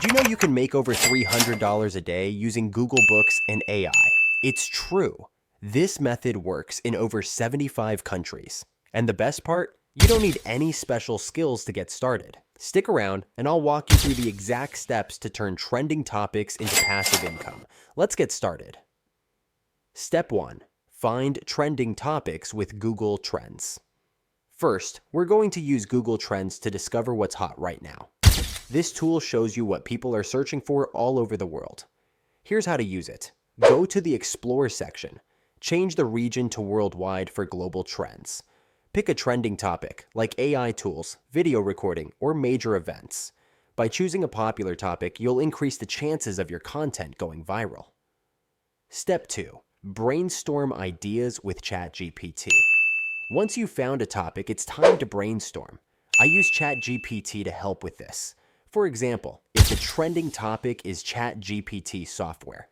Did you know you can make over $300 a day using Google Books and AI? It's true. This method works in over 75 countries. And the best part? You don't need any special skills to get started. Stick around and I'll walk you through the exact steps to turn trending topics into passive income. Let's get started. Step 1. Find trending topics with Google Trends. First, we're going to use Google Trends to discover what's hot right now. This tool shows you what people are searching for all over the world. Here's how to use it. Go to the Explore section. Change the region to Worldwide for global trends. Pick a trending topic, like AI tools, video recording, or major events. By choosing a popular topic, you'll increase the chances of your content going viral. Step 2. Brainstorm ideas with ChatGPT. Once you've found a topic, it's time to brainstorm. I use ChatGPT to help with this. For example, if the trending topic is ChatGPT software,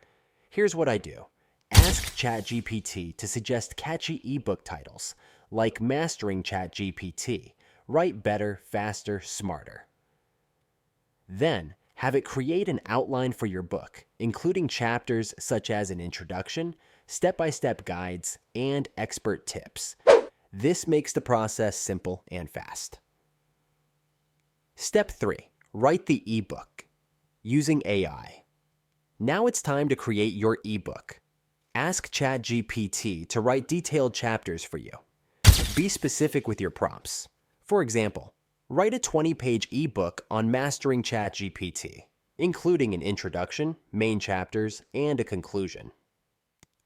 here's what I do. Ask ChatGPT to suggest catchy ebook titles, like Mastering ChatGPT, Write Better, Faster, Smarter. Then, have it create an outline for your book, including chapters such as an introduction, step-by-step guides, and expert tips. This makes the process simple and fast. Step 3. Write the ebook using AI. Now it's time to create your ebook. Ask ChatGPT to write detailed chapters for you. Be specific with your prompts. For example, write a 20-page ebook on mastering ChatGPT, including an introduction, main chapters, and a conclusion.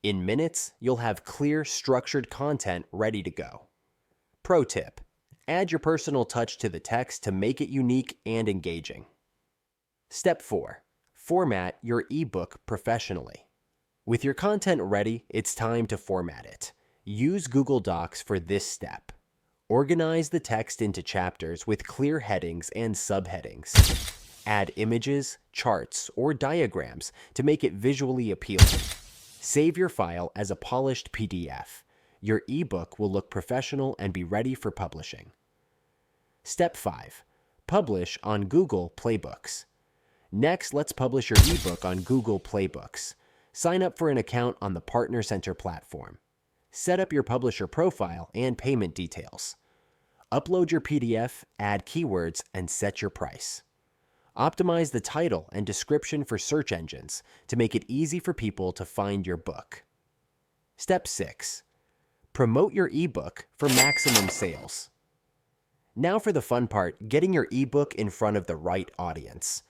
In minutes, you'll have clear, structured content ready to go. Pro tip: add your personal touch to the text to make it unique and engaging. Step 4. Format your ebook professionally. With your content ready, it's time to format it. Use Google Docs for this step. Organize the text into chapters with clear headings and subheadings. Add images, charts, or diagrams to make it visually appealing. Save your file as a polished PDF. Your ebook will look professional and be ready for publishing. Step 5. Publish on Google Playbooks. Next, let's publish your ebook on Google Playbooks. Sign up for an account on the Partner Center platform. Set up your publisher profile and payment details. Upload your PDF, add keywords, and set your price. Optimize the title and description for search engines to make it easy for people to find your book. Step 6. Promote your ebook for maximum sales. Now for the fun part, getting your ebook in front of the right audience.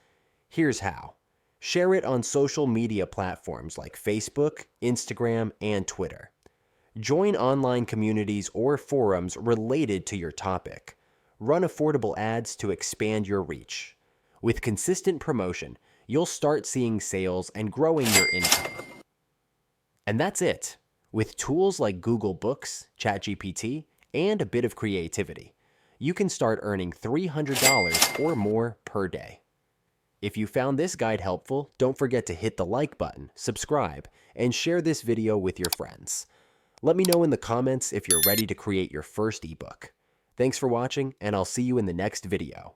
Here's how. Share it on social media platforms like Facebook, Instagram, and Twitter. Join online communities or forums related to your topic. Run affordable ads to expand your reach. With consistent promotion, you'll start seeing sales and growing your income. And that's it. With tools like Google Books, ChatGPT, and a bit of creativity, you can start earning $300 or more per day. If you found this guide helpful, don't forget to hit the like button, subscribe, and share this video with your friends. Let me know in the comments if you're ready to create your first ebook. Thanks for watching, and I'll see you in the next video.